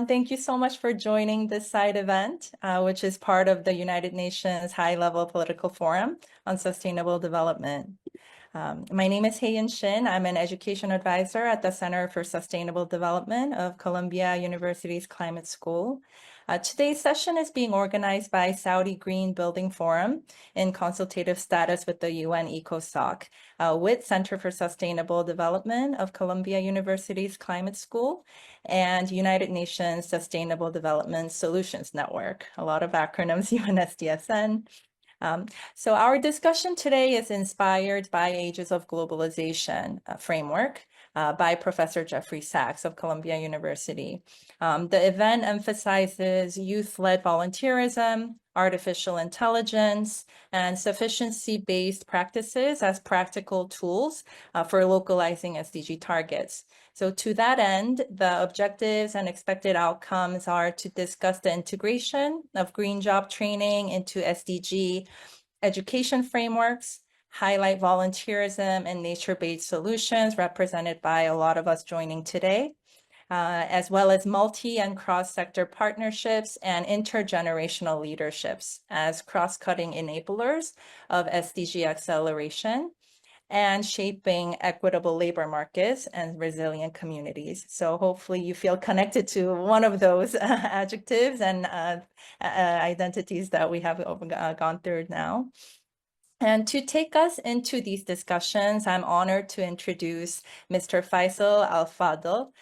everyone. Thank you so much for joining this side event, which is part of the United Nations High-Level Political Forum on Sustainable Development. My name is Hei-Yin Shin. I'm an education advisor at the Center for Sustainable Development of Columbia University's Climate School. Today's session is being organized by Saudi Green Building Forum in consultative status with the UN ECOSOC, with Center for Sustainable Development of Columbia University's Climate School and United Nations Sustainable Development Solutions Network, a lot of acronyms, UNSDSN. So our discussion today is inspired by Ages of Globalization framework by Professor Jeffrey Sachs of Columbia University. The event emphasizes youth-led volunteerism, artificial intelligence, and sufficiency-based practices as practical tools for localizing SDG targets. So to that end, the objectives and expected outcomes are to discuss the integration of green job training into SDG education frameworks, highlight volunteerism and nature-based solutions represented by a lot of us joining today, as well as multi and cross-sector partnerships and intergenerational leaderships as cross-cutting enablers of SDG acceleration and shaping equitable labor markets and resilient communities. So hopefully you feel connected to one of those adjectives and identities that we have gone through now. And to take us into these discussions, I'm honored to introduce Mr. Faisal Al-Fadl,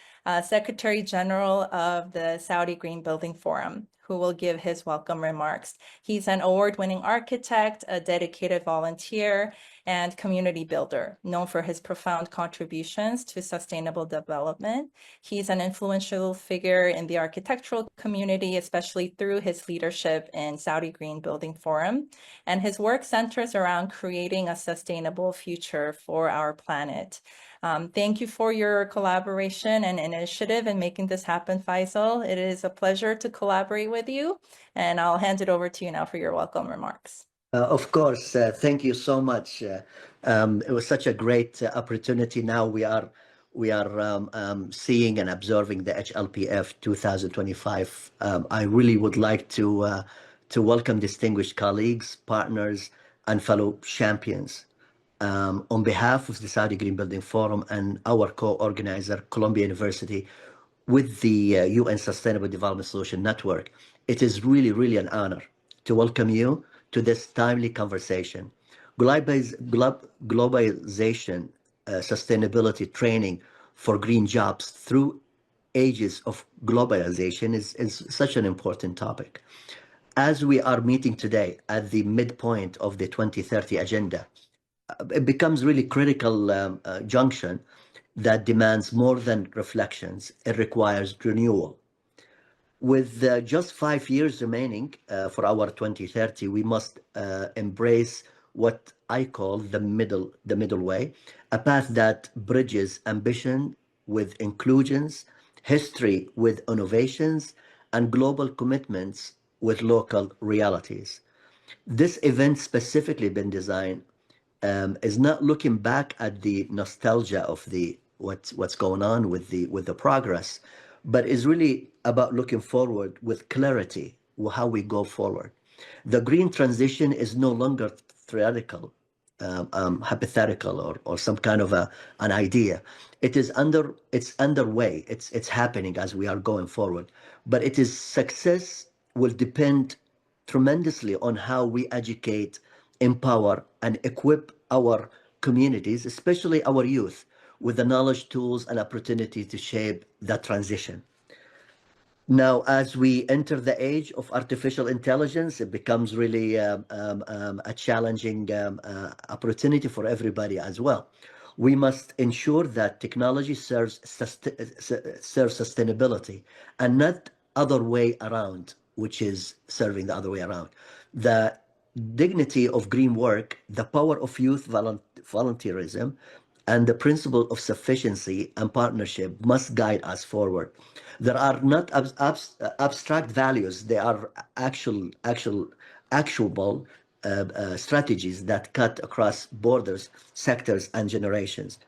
Secretary General of the Saudi Green Building Forum, who will give his welcome remarks. He's an award-winning architect, a dedicated volunteer, and community builder, known for his profound contributions to sustainable development. He's an influential figure in the architectural community, especially through his leadership in Saudi Green Building Forum. And his work centers around creating a sustainable future for our planet. Thank you for your collaboration and initiative in making this happen, Faisal. It is a pleasure to collaborate with you, and I'll hand it over to you now for your welcome remarks. Of course, thank you so much. It was such a great opportunity. Now we are seeing and observing the HLPF 2025. I really would like to welcome distinguished colleagues, partners, and fellow champions. On behalf of the Saudi Green Building Forum and our co-organizer, Columbia University, with the UN Sustainable Development Solution Network, it is really an honor to welcome you to this timely conversation. Globalization, sustainability training for green jobs through ages of globalization is such an important topic. As we are meeting today at the midpoint of the 2030 agenda, it becomes really critical junction that demands more than reflections. It requires renewal. With just 5 years remaining for our 2030, we must embrace what I call the middle way, a path that bridges ambition with inclusions, history with innovations, and global commitments with local realities. This event specifically been designed is not looking back at the nostalgia of the what's going on with the progress, but is really about looking forward with clarity how we go forward. The green transition is no longer theoretical, hypothetical, or some kind of an idea. It's underway. It's happening as we are going forward. But success will depend tremendously on how we educate, empower, and equip our communities, especially our youth, with the knowledge, tools, and opportunity to shape that transition. Now, as we enter the age of artificial intelligence, it becomes really a challenging opportunity for everybody as well. We must ensure that technology serves sustainability and not other way around, which is serving the other way around. The dignity of green work, the power of youth volunteerism, and the principle of sufficiency and partnership must guide us forward. There are not abstract values. They are actuable strategies that cut across borders, sectors, and generations.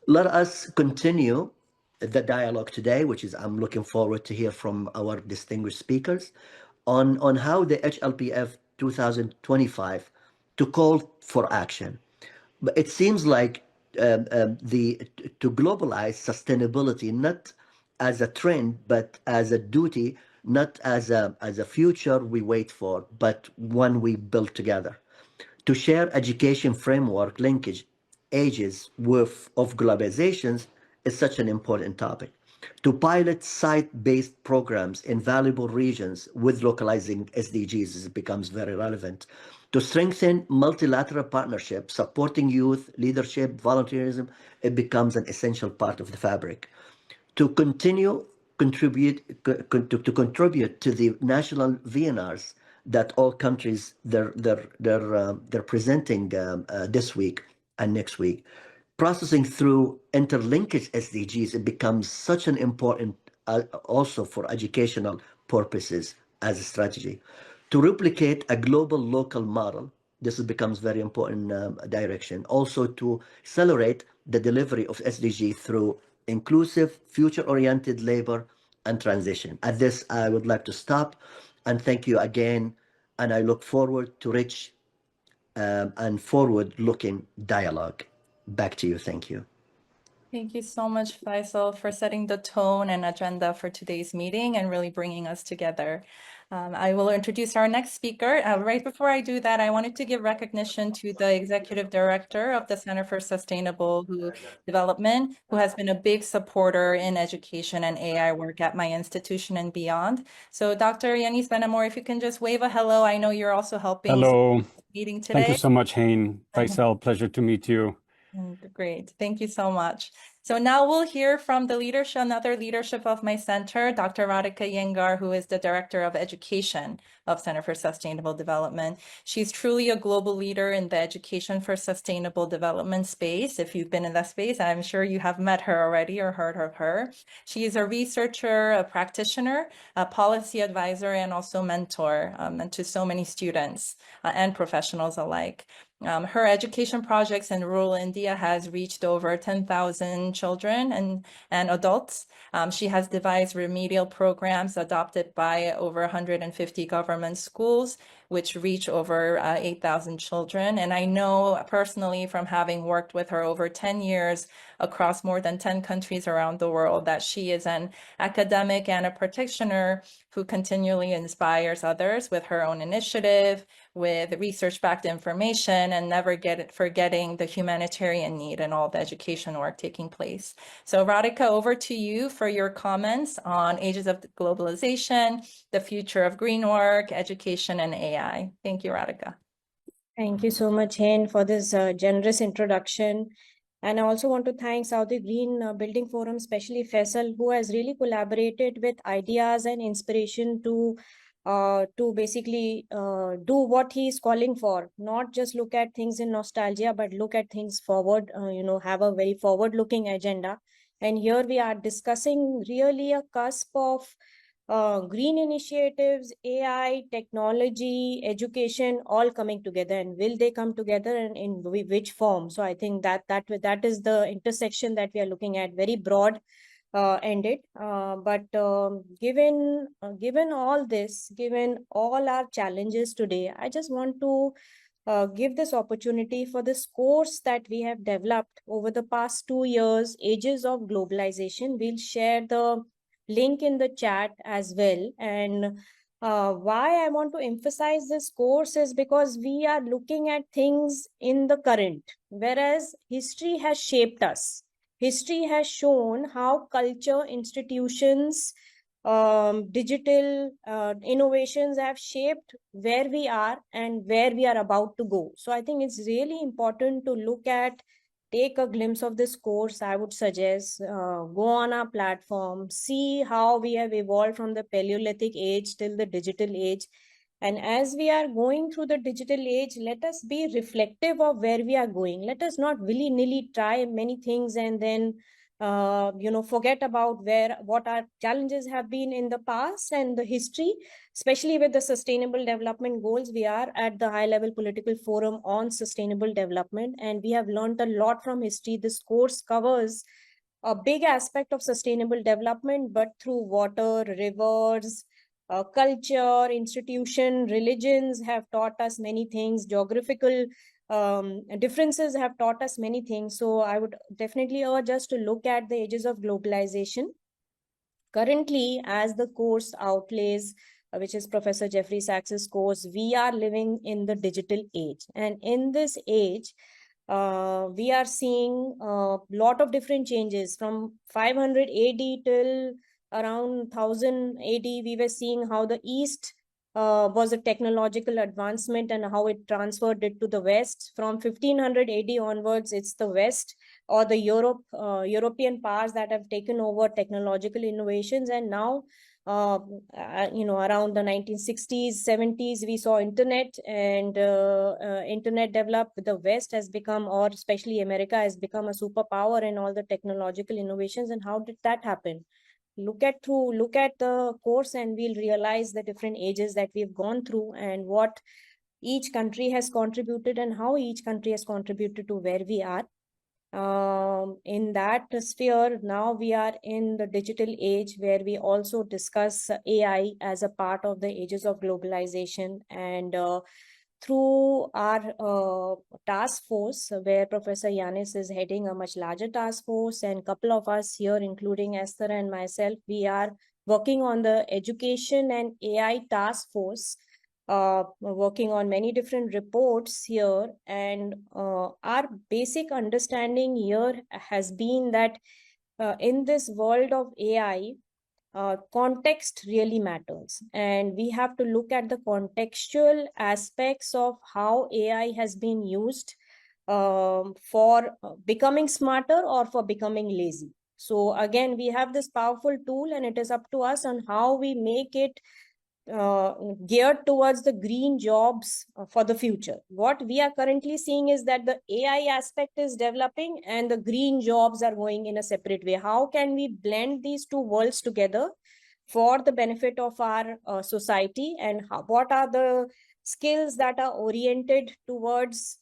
Let us continue the dialogue today, which is I'm looking forward to hear from our distinguished speakers on how the HLPF 2025 to call for action. But it seems like the to globalize sustainability not as a trend, but as a duty, not as a future we wait for, but one we build together. To share education framework linkage ages worth of globalizations is such an important topic. To pilot site-based programs in valuable regions with localizing SDGs it becomes very relevant. To strengthen multilateral partnerships, supporting youth, leadership, volunteerism, it becomes an essential part of the fabric. To continue to contribute to the national VNRs that all countries they're presenting this week and next week. Processing through interlinkage SDGs, it becomes such an important also for educational purposes as a strategy. To replicate a global local model, this becomes very important direction. Also to accelerate the delivery of SDG through inclusive, future-oriented labor and transition. At this, I would like to stop and thank you again. And I look forward to rich and forward-looking dialogue. Back to you. Thank you. Thank you so much, Faisal, for setting the tone and agenda for today's meeting and really bringing us together. I will introduce our next speaker. Right before I do that, I wanted to give recognition to the Executive Director of the Center for Sustainable Development, who has been a big supporter in education and AI work at my institution and beyond. So Dr. Yanis Benamor, if you can just wave a hello. I know you're also helping Hello. meeting Thank you today. so much, Hein. Faisal, pleasure to meet you. Great. Thank you so much. So now we'll hear from the leadership, another leadership of my center, Dr. Radhika Yengar, who is the Director of Education of Center for Sustainable Development. She's truly a global leader in the education for sustainable development space. If you've been in that space, I'm sure you have met her already or heard of her. She is a researcher, a practitioner, a policy advisor, and also mentor and to so many students and professionals alike. Her education projects in rural India has reached over 10,000 children and adults. She has devised remedial programs adopted by over 150 government schools, which reach over 8,000 children. And I know personally from having worked with her over 10 years across more than 10 countries around the world that she is an academic and a practitioner who continually inspires others with her own initiative, with research-backed information, and never forgetting the humanitarian need and all the education work taking place. So Radhika, over to you for your comments on Ages of Globalization, the future of green work, education, and AI. Thank you, Radhika. Thank you so much, Hen, for this generous introduction. And I also want to thank Saudi Green Building Forum, especially Faisal, who has really collaborated with ideas and inspiration to basically do what he is calling for. Not just look at things in nostalgia, but look at things forward, have a very forward-looking agenda. And here we are discussing really a cusp of green initiatives, AI, technology, education, all coming together. And will they come together and in which form? So I think that is the intersection that we are looking at, very broad ended. But given all this, given all our challenges today, I just want to give this opportunity for this course that we have developed over the past 2 years, Ages of Globalization. We'll share the link in the chat as well. And why I want to emphasize this course is because we are looking at things in the current, whereas history has shaped us. History has shown how culture, institutions, digital innovations have shaped where we are and where we are about to go. So I think it's really important to take a glimpse of this course. I would suggest go on our platform, see how we have evolved from the Paleolithic age till the digital age. And as we are going through the digital age, let us be reflective of where we are going. Let us not willy-nilly try many things and then forget about what our challenges have been in the past and the history, especially with the sustainable development goals. We are at the high-level political forum on sustainable development, and we have learned a lot from history. This course covers a big aspect of sustainable development, but through water, rivers, culture, institution, religions have taught us many things. Geographical differences have taught us many things. So I would definitely urge us to look at the ages of globalization. Currently, as the course outlays, which is Professor Jeffrey Sachs's course, we are living in the digital age. And in this age, we are seeing a lot of different changes from 500 AD till around 1000 AD. We were seeing how the East was a technological advancement and how it transferred it to the West. From 1500 AD onwards, it's the West or the European powers that have taken over technological innovations. And now, around the 1960s, 70s, we saw internet, and internet developed. The West has become, or especially America, has become a superpower in all the technological innovations. And how did that happen? Look at the course and we'll realize the different ages that we've gone through and what each country has contributed and how each country has contributed to where we are. In that sphere, now we are in the digital age where we also discuss AI as a part of the ages of globalization. And through our task force, where Professor Yanis is heading a much larger task force, and a couple of us here, including Esther and myself, we are working on the education and AI task force, working on many different reports here. And our basic understanding here has been that in this world of AI, context really matters. And we have to look at the contextual aspects of how AI has been used for becoming smarter or for becoming lazy. So again, we have this powerful tool, and it is up to us on how we make it geared towards the green jobs for the future. What we are currently seeing is that the AI aspect is developing and the green jobs are going in a separate way. How can we blend these two worlds together for the benefit of our society? And what are the skills that are oriented towards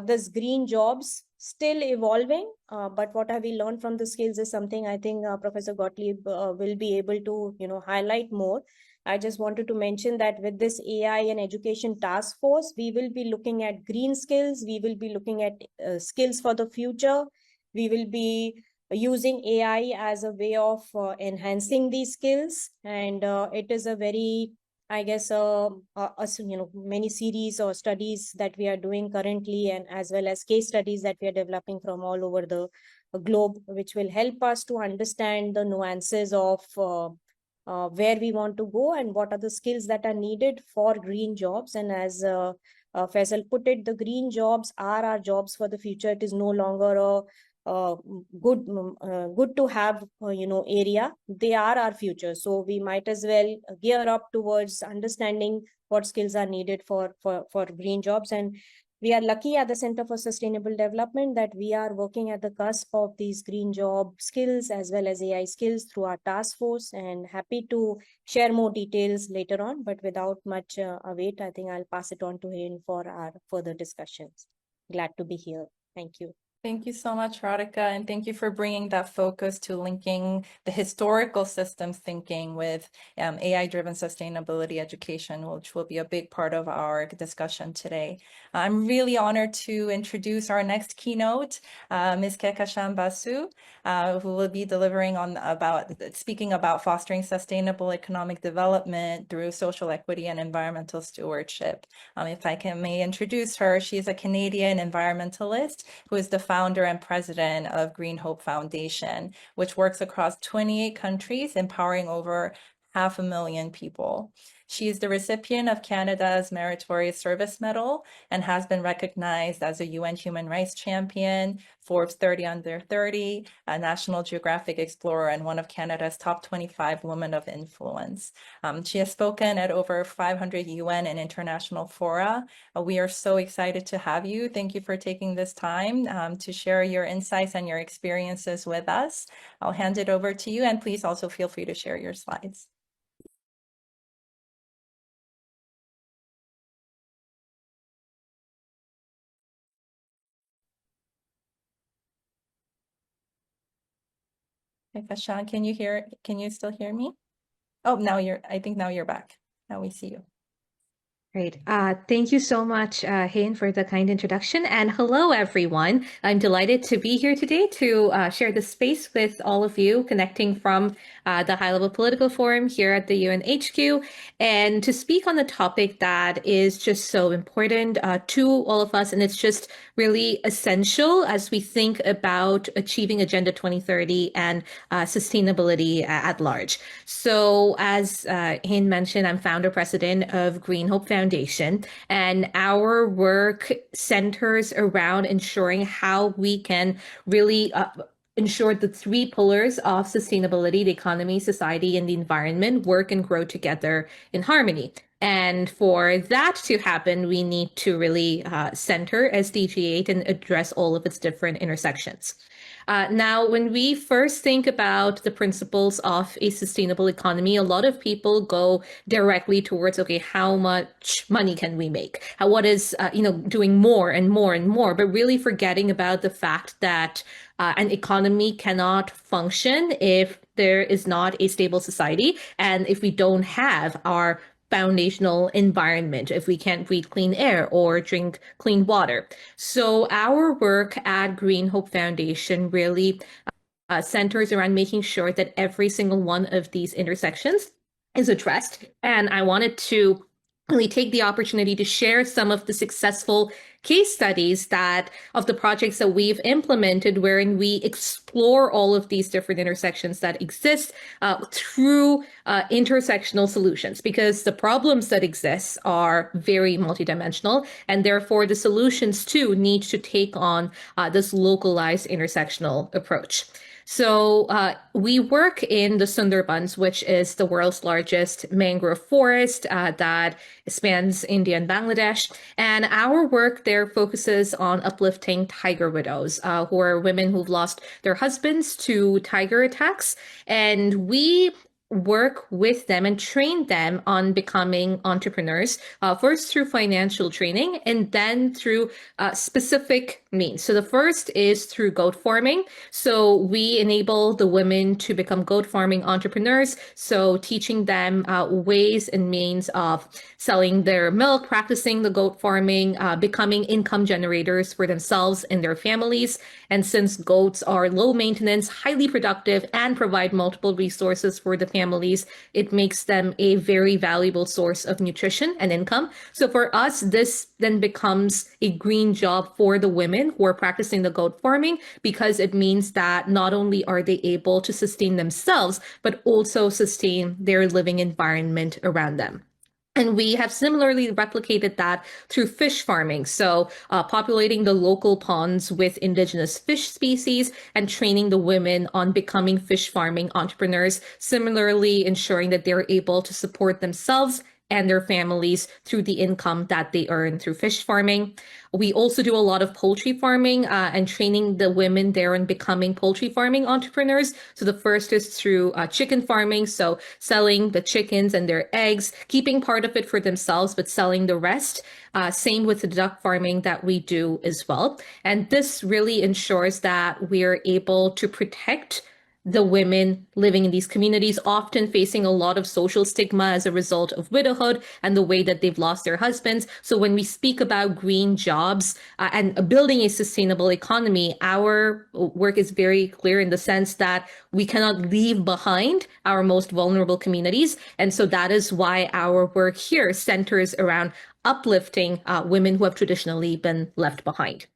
this green jobs? Still evolving, but what have we learned from the skills is something I think Professor Gottlieb will be able to highlight more. I just wanted to mention that with this AI and education task force, we will be looking at green skills. We will be looking at skills for the future. We will be using AI as a way of enhancing these skills. And it is a very, I guess, many series or studies that we are doing currently, and as well as case studies that we are developing from all over the globe, which will help us to understand the nuances of where we want to go and what are the skills that are needed for green jobs. And as Faisal put it, the green jobs are our jobs for the future. It is no longer a good to have area. They are our future, so we might as well gear up towards understanding what skills are needed for green jobs. And we are lucky at the Center for Sustainable Development that we are working at the cusp of these green job skills as well as AI skills through our task force, and happy to share more details later on. But without much await, I think I'll pass it on to him for our further discussions. Glad to be here. Thank you. Thank you so much, Radhika, and thank you for bringing that focus to linking the historical systems thinking with AI-driven sustainability education, which will be a big part of our discussion today. I'm really honored to introduce our next keynote, Ms. Kekashan Basu, who will be delivering speaking about fostering sustainable economic development through social equity and environmental stewardship. If I may introduce her, she is a Canadian environmentalist who is the founder and president of Green Hope Foundation, which works across 28 countries, empowering over 500,000 people. She is the recipient of Canada's Meritorious Service Medal and has been recognized as a UN Human Rights Champion, Forbes 30 Under 30, a National Geographic Explorer, and one of Canada's top 25 women of influence. She has spoken at over 500 UN and international fora. We are so excited to have you. Thank you for taking this time to share your insights and your experiences with us. I'll hand it over to you, and please also feel free to share your slides. Okay, Fashan, can you still hear me? Oh, I think now you're back. Now we see you. Great. Thank you so much, Hain, for the kind introduction. And hello, everyone. I'm delighted to be here today to share the space with all of you, connecting from the High Level Political Forum here at the UNHQ, and to speak on the topic that is just so important to all of us. And it's just really essential as we think about achieving Agenda 2030 and sustainability at large. So as Hain mentioned, I'm founder president of Green Hope Foundation, and our work centers around ensuring how we can really ensure the three pillars of sustainability, the economy, society, and the environment work and grow together in harmony. And for that to happen, we need to really center SDG 8 and address all of its different intersections. Now, when we first think about the principles of a sustainable economy, a lot of people go directly towards, okay, how much money can we make? What is, doing more and more and more, but really forgetting about the fact that an economy cannot function if there is not a stable society and if we don't have our foundational environment, if we can't breathe clean air or drink clean water. So our work at Green Hope Foundation really centers around making sure that every single one of these intersections is addressed. And I wanted to really take the opportunity to share some of the successful case studies of the projects that we've implemented, wherein we explore all of these different intersections that exist through intersectional solutions, because the problems that exist are very multidimensional, and therefore the solutions too need to take on this localized intersectional approach. So we work in the Sundarbans, which is the world's largest mangrove forest that spans India and Bangladesh. And our work there focuses on uplifting tiger widows, who are women who've lost their husbands to tiger attacks. And we work with them and train them on becoming entrepreneurs, first through financial training and then through specific means. So the first is through goat farming. So we enable the women to become goat farming entrepreneurs. So teaching them ways and means of selling their milk, practicing the goat farming, becoming income generators for themselves and their families. And since goats are low maintenance, highly productive, and provide multiple resources for the families, it makes them a very valuable source of nutrition and income. So for us, this then becomes a green job for the women who are practicing the goat farming, because it means that not only are they able to sustain themselves, but also sustain their living environment around them. And we have similarly replicated that through fish farming. So populating the local ponds with indigenous fish species and training the women on becoming fish farming entrepreneurs, similarly ensuring that they're able to support themselves and their families through the income that they earn through fish farming. We also do a lot of poultry farming and training the women there in becoming poultry farming entrepreneurs. So the first is through chicken farming, so selling the chickens and their eggs, keeping part of it for themselves, but selling the rest. Same with the duck farming that we do as well. And this really ensures that we're able to protect the women living in these communities, often facing a lot of social stigma as a result of widowhood and the way that they've lost their husbands. So when we speak about green jobs and building a sustainable economy, our work is very clear in the sense that we cannot leave behind our most vulnerable communities. And so that is why our work here centers around uplifting women who have traditionally been left behind.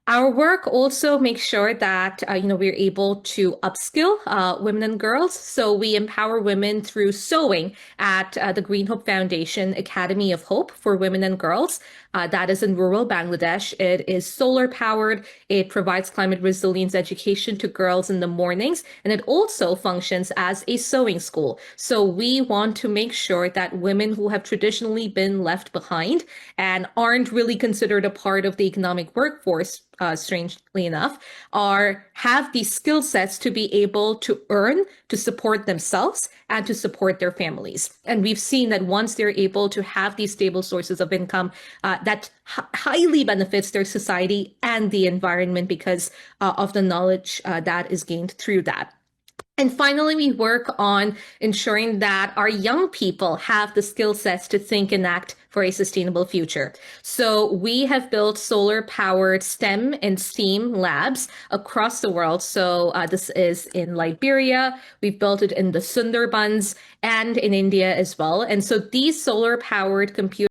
Our work also makes sure that we're able to upskill women and girls. So we empower women through sewing at the Green Hope Foundation Academy of Hope for Women and Girls. That is in rural Bangladesh. It is solar powered. It provides climate resilience education to girls in the mornings, and it also functions as a sewing school. So we want to make sure that women who have traditionally been left behind and aren't really considered a part of the economic workforce, strangely enough, have these skill sets to be able to earn, to support themselves, and to support their families. And we've seen that once they're able to have these stable sources of income, that highly benefits their society and the environment because of the knowledge that is gained through that. And finally, we work on ensuring that our young people have the skill sets to think and act for a sustainable future. So we have built solar-powered STEM and STEAM labs across the world. So this is in Liberia, we've built it in the Sundarbans, and in India as well. And so these solar-powered computers